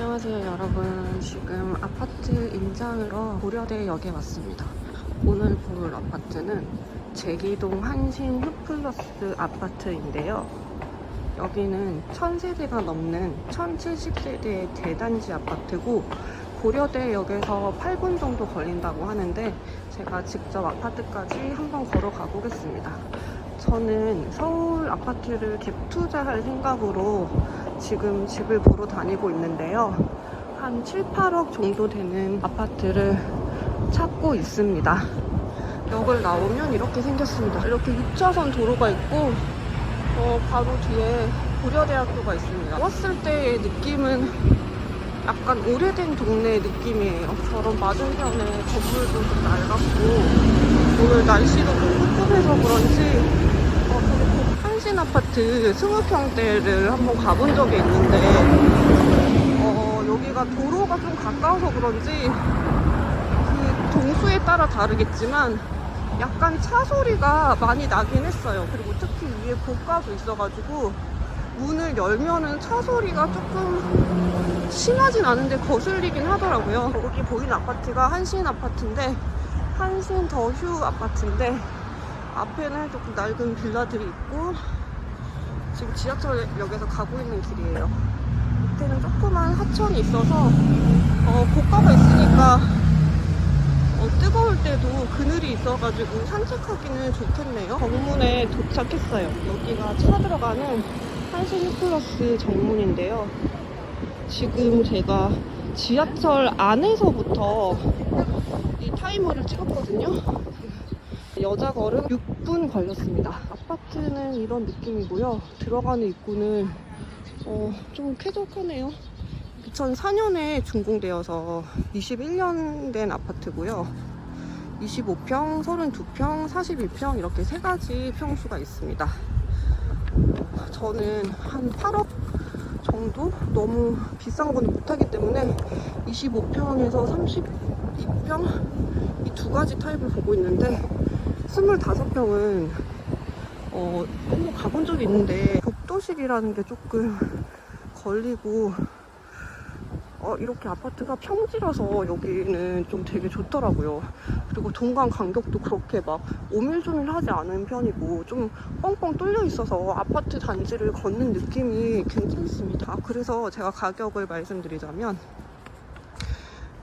안녕하세요 여러분. 지금 아파트 임장으로 고려대역에 왔습니다. 오늘 볼 아파트는 제기동 한신 흡플러스 아파트인데요. 여기는 1000세대가 넘는 1070세대의 대단지 아파트고 고려대역에서 8분 정도 걸린다고 하는데 제가 직접 아파트까지 한번 걸어가 보겠습니다. 저는 서울 아파트를 갭 투자할 생각으로 지금 집을 보러 다니고 있는데요. 한 7, 8억 정도 되는 아파트를 찾고 있습니다. 역을 나오면 이렇게 생겼습니다. 이렇게 6차선 도로가 있고 바로 뒤에 고려대학교가 있습니다. 왔을 때의 느낌은 약간 오래된 동네 느낌이에요. 저런 맞은편에 건물도 좀 낡았고 오늘 날씨도 좀 꿉꿉해서 그런지 한신 아파트 20평대를 한번 가본 적이 있는데 여기가 도로가 좀 가까워서 그런지 그 동수에 따라 다르겠지만 약간 차 소리가 많이 나긴 했어요. 그리고 특히 위에 고가도 있어가지고 문을 열면은 차 소리가 조금 심하진 않은데 거슬리긴 하더라고요. 여기 보이는 아파트가 한신 아파트인데 한신 더휴 아파트인데 앞에는 조금 낡은 빌라들이 있고 지금 지하철역에서 가고 있는 길이에요. 밑에는 조그만 하천이 있어서 고가가 있으니까 뜨거울 때도 그늘이 있어가지고 산책하기는 좋겠네요. 정문에 도착했어요. 여기가 차 들어가는 한신 흡플러스 정문인데요. 지금 제가 지하철 안에서부터 이 타이머를 찍었거든요. 여자 걸음 6분 걸렸습니다. 아파트는 이런 느낌이고요. 들어가는 입구는 좀 쾌적하네요. 2004년에 준공되어서 21년 된 아파트고요. 25평, 32평, 41평 이렇게 세 가지 평수가 있습니다. 저는 한 8억 정도? 너무 비싼 건 못하기 때문에 25평에서 32평 이 두 가지 타입을 보고 있는데 25평은 한번 가본 적이 있는데 복도식이라는 게 조금 걸리고 이렇게 아파트가 평지라서 여기는 좀 되게 좋더라고요. 그리고 동강 간격도 그렇게 막 오밀조밀하지 않은 편이고 좀 뻥뻥 뚫려 있어서 아파트 단지를 걷는 느낌이 괜찮습니다. 그래서 제가 가격을 말씀드리자면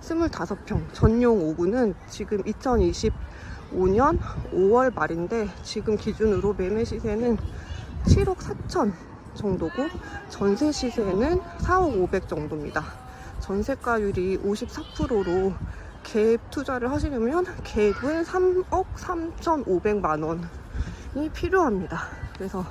25평 전용 5구는 지금 2025년 5월 말인데 지금 기준으로 매매 시세는 7억 4천 정도고 전세 시세는 4억 5백 정도입니다. 전세가율이 54%로 갭 투자를 하시려면 갭은 3억 3,500만 원이 필요합니다. 그래서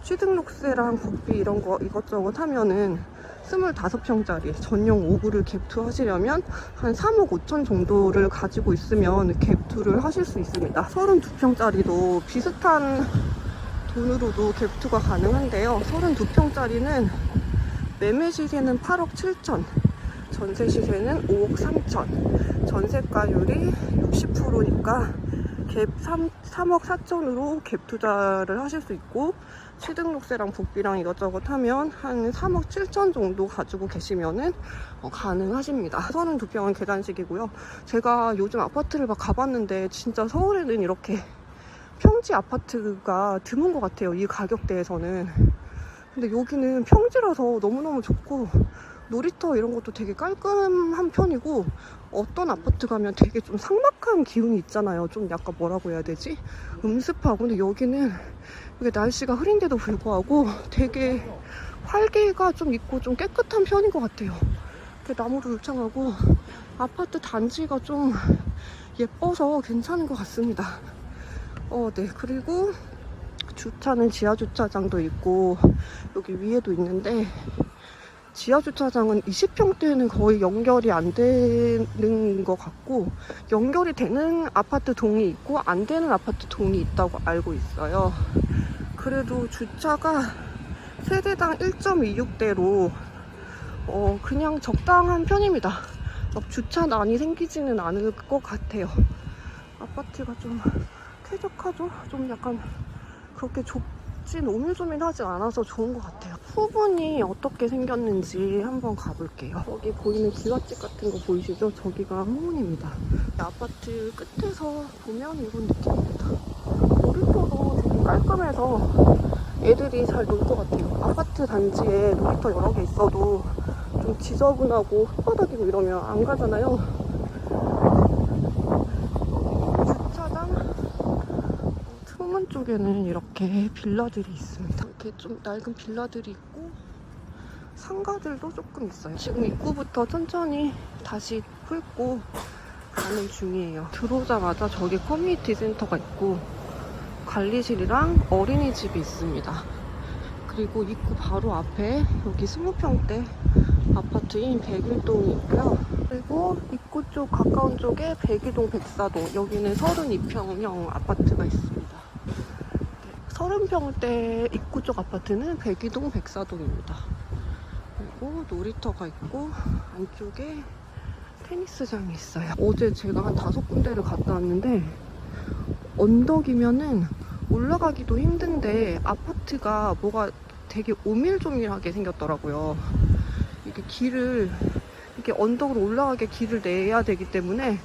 취등록세랑 국비 이런 거 이것저것 하면은 25평짜리 전용 5구를 갭투 하시려면 한 3억 5천 정도를 가지고 있으면 갭투를 하실 수 있습니다. 32평짜리도 비슷한 돈으로도 갭투가 가능한데요. 32평짜리는 매매 시세는 8억 7천, 전세 시세는 5억 3천, 전세가율이 60%니까 갭 3억 4천으로 갭 투자를 하실 수 있고 취등록세랑 복비랑 이것저것 하면 한 3억 7천 정도 가지고 계시면은 가능하십니다. 32평은 계단식이고요. 제가 요즘 아파트를 막 가봤는데 진짜 서울에는 이렇게 평지 아파트가 드문 것 같아요. 이 가격대에서는. 근데 여기는 평지라서 너무너무 좋고 놀이터 이런 것도 되게 깔끔한 편이고 어떤 아파트 가면 되게 좀 삭막한 기운이 있잖아요. 좀 약간 뭐라고 해야 되지? 음습하고. 근데 여기는 이게 날씨가 흐린데도 불구하고 되게 활기가 좀 있고 좀 깨끗한 편인 것 같아요. 나무도 울창하고 아파트 단지가 좀 예뻐서 괜찮은 것 같습니다. 네. 그리고 주차는 지하 주차장도 있고 여기 위에도 있는데 지하 주차장은 20평대는 거의 연결이 안 되는 것 같고 연결이 되는 아파트 동이 있고 안 되는 아파트 동이 있다고 알고 있어요. 그래도 주차가 세대당 1.26대로 그냥 적당한 편입니다. 막 주차난이 생기지는 않을 것 같아요. 아파트가 좀 쾌적하죠? 좀 약간 그렇게 진 오밀조밀하지 않아서 좋은 것 같아요. 후분이 어떻게 생겼는지 한번 가볼게요. 여기 보이는 기와집 같은 거 보이시죠? 저기가 후문입니다. 아파트 끝에서 보면 이런 느낌입니다. 놀이터도 되게 깔끔해서 애들이 잘 놀 것 같아요. 아파트 단지에 놀이터 여러 개 있어도 좀 지저분하고 흙바닥이고 이러면 안 가잖아요. 주차장 후문 쪽에는 이렇게 빌라들이 있습니다. 이렇게 좀 낡은 빌라들이 있고 상가들도 조금 있어요. 지금 입구부터 천천히 다시 훑고 가는 중이에요. 들어오자마자 저기 커뮤니티 센터가 있고 관리실이랑 어린이집이 있습니다. 그리고 입구 바로 앞에 여기 20평대 아파트인 백일동이 있고요. 그리고 입구 쪽 가까운 쪽에 백이동, 백사동, 여기는 32평형 아파트가 있습니다. 30평대 입구 쪽 아파트는 백이동, 백사동입니다. 그리고 놀이터가 있고 안쪽에 테니스장이 있어요. 어제 제가 한 5군데를 갔다 왔는데 언덕이면은 올라가기도 힘든데 아파트가 뭐가 되게 오밀조밀하게 생겼더라고요. 이게 길을 이렇게 언덕으로 올라가게 길을 내야 되기 때문에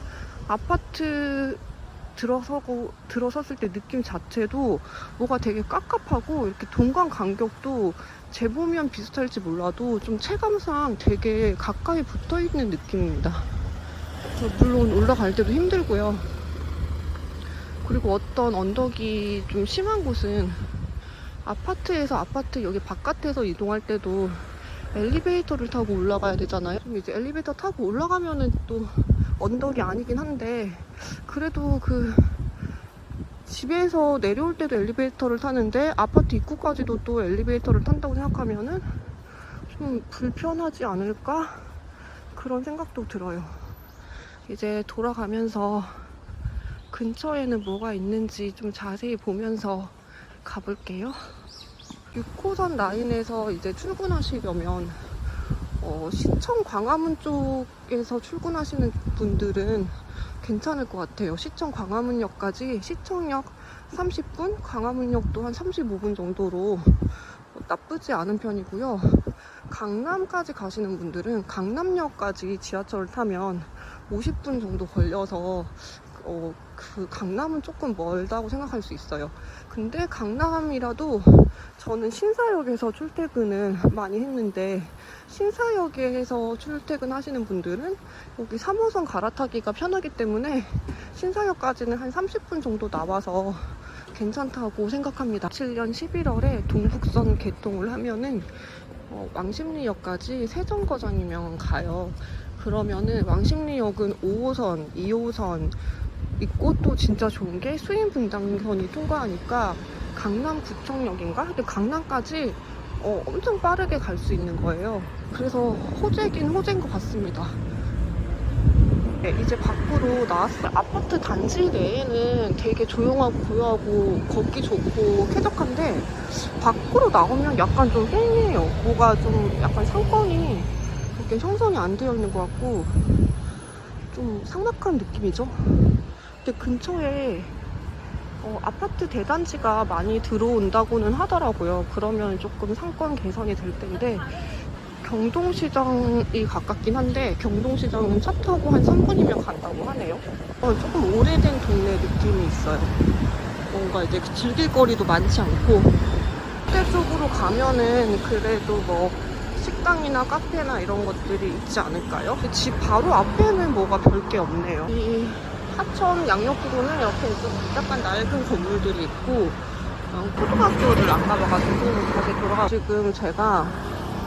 아파트 들어섰을 때 느낌 자체도 뭐가 되게 깝깝하고 이렇게 동강 간격도 재보면 비슷할지 몰라도 좀 체감상 되게 가까이 붙어있는 느낌입니다. 물론 올라갈 때도 힘들고요. 그리고 어떤 언덕이 좀 심한 곳은 아파트에서 아파트 여기 바깥에서 이동할 때도 엘리베이터를 타고 올라가야 되잖아요. 이제 엘리베이터 타고 올라가면은 또 언덕이 아니긴 한데 그래도 그 집에서 내려올 때도 엘리베이터를 타는데 아파트 입구까지도 또 엘리베이터를 탄다고 생각하면은 좀 불편하지 않을까? 그런 생각도 들어요. 이제 돌아가면서 근처에는 뭐가 있는지 좀 자세히 보면서 가볼게요. 6호선 라인에서 이제 출근하시려면 시청 광화문 쪽에서 출근하시는 분들은 괜찮을 것 같아요. 시청 광화문역까지 시청역 30분, 광화문역도 한 35분 정도로 나쁘지 않은 편이고요. 강남까지 가시는 분들은 강남역까지 지하철을 타면 50분 정도 걸려서 그 강남은 조금 멀다고 생각할 수 있어요. 근데 강남이라도 저는 신사역에서 출퇴근을 많이 했는데 신사역에서 출퇴근하시는 분들은 여기 3호선 갈아타기가 편하기 때문에 신사역까지는 한 30분 정도 나와서 괜찮다고 생각합니다. 7년 11월에 동북선 개통을 하면은 왕십리역까지 세정거장이면 가요. 그러면은 왕십리역은 5호선, 2호선 있고 또 진짜 좋은 게 수인분당선이 통과하니까 강남구청역인가? 근데 강남까지 엄청 빠르게 갈 수 있는 거예요. 그래서 호재긴 호재인 것 같습니다. 네, 이제 밖으로 나왔어요. 아파트 단지 내에는 되게 조용하고 고요하고 걷기 좋고 쾌적한데 밖으로 나오면 약간 좀 힐링해요. 뭐가 좀 약간 상권이 이렇게 형성이 안 되어 있는 것 같고 좀 삭막한 느낌이죠. 근데 근처에 아파트 대단지가 많이 들어온다고는 하더라고요. 그러면 조금 상권 개선이 될 텐데 경동시장이 가깝긴 한데 경동시장은 차 타고 한 3분이면 간다고 하네요. 조금 오래된 동네 느낌이 있어요. 뭔가 이제 즐길 거리도 많지 않고 그때 쪽으로 가면은 그래도 뭐 식당이나 카페나 이런 것들이 있지 않을까요? 집 바로 앞에는 뭐가 별 게 없네요. 이 하천 양옆으로는 이렇게 좀 약간 낡은 건물들이 있고 초등학교를 안 가봐가지고 다시 돌아가. 지금 제가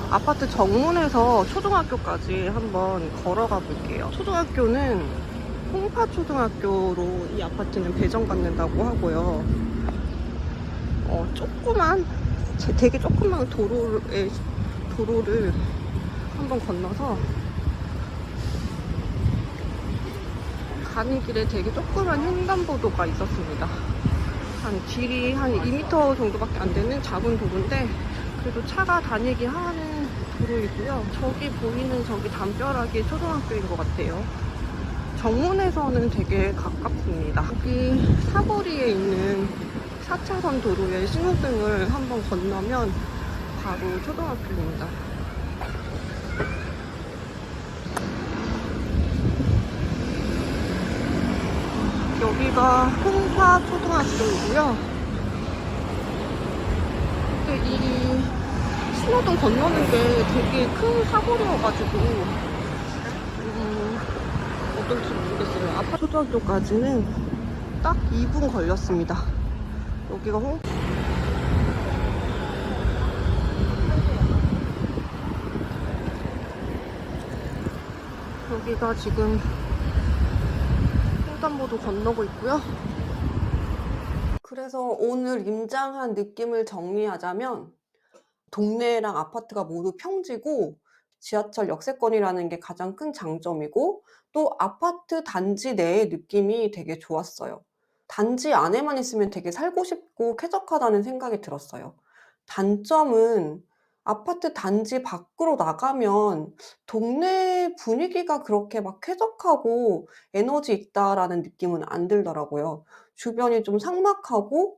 아파트 정문에서 초등학교까지 한번 걸어가 볼게요. 초등학교는 홍파초등학교로 이 아파트는 배정받는다고 하고요. 되게 조그만 도로를 한번 건너서 가는 길에 되게 조그만 횡단보도가 있었습니다. 길이 한 2m 정도밖에 안 되는 작은 도로인데 그래도 차가 다니기 하는 도로이고요. 저기 보이는 저기 담벼락이 초등학교인 것 같아요. 정문에서는 되게 가깝습니다. 여기 사거리에 있는 4차선 도로에 신호등을 한번 건너면 바로 초등학교입니다. 여기가 홍사초등학교이고요. 근데 이 신호등 건너는 게 되게 큰 사거리여가지고 어떨지 모르겠어요. 아파 초등학교까지는 딱 2분 걸렸습니다. 여기가 여기가 지금 횡단보도 건너고 있고요. 그래서 오늘 임장한 느낌을 정리하자면 동네랑 아파트가 모두 평지고 지하철 역세권이라는 게 가장 큰 장점이고 또 아파트 단지 내의 느낌이 되게 좋았어요. 단지 안에만 있으면 되게 살고 싶고 쾌적하다는 생각이 들었어요. 단점은 아파트 단지 밖으로 나가면 동네 분위기가 그렇게 막 쾌적하고 에너지 있다라는 느낌은 안 들더라고요. 주변이 좀 삭막하고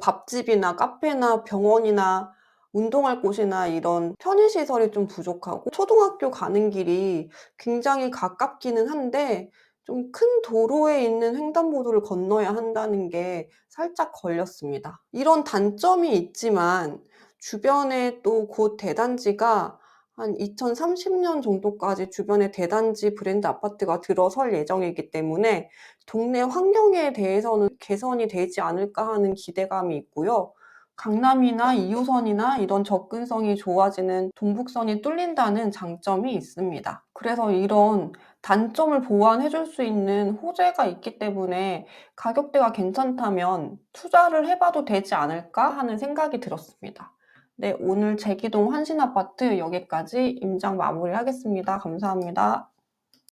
밥집이나 카페나 병원이나 운동할 곳이나 이런 편의시설이 좀 부족하고 초등학교 가는 길이 굉장히 가깝기는 한데 좀 큰 도로에 있는 횡단보도를 건너야 한다는 게 살짝 걸렸습니다. 이런 단점이 있지만 주변에 또 곧 대단지가 한 2030년 정도까지 주변에 대단지 브랜드 아파트가 들어설 예정이기 때문에 동네 환경에 대해서는 개선이 되지 않을까 하는 기대감이 있고요. 강남이나 2호선이나 이런 접근성이 좋아지는 동북선이 뚫린다는 장점이 있습니다. 그래서 이런 단점을 보완해 줄 수 있는 호재가 있기 때문에 가격대가 괜찮다면 투자를 해봐도 되지 않을까 하는 생각이 들었습니다. 네, 오늘 제기동 환신아파트 여기까지 임장 마무리하겠습니다. 감사합니다.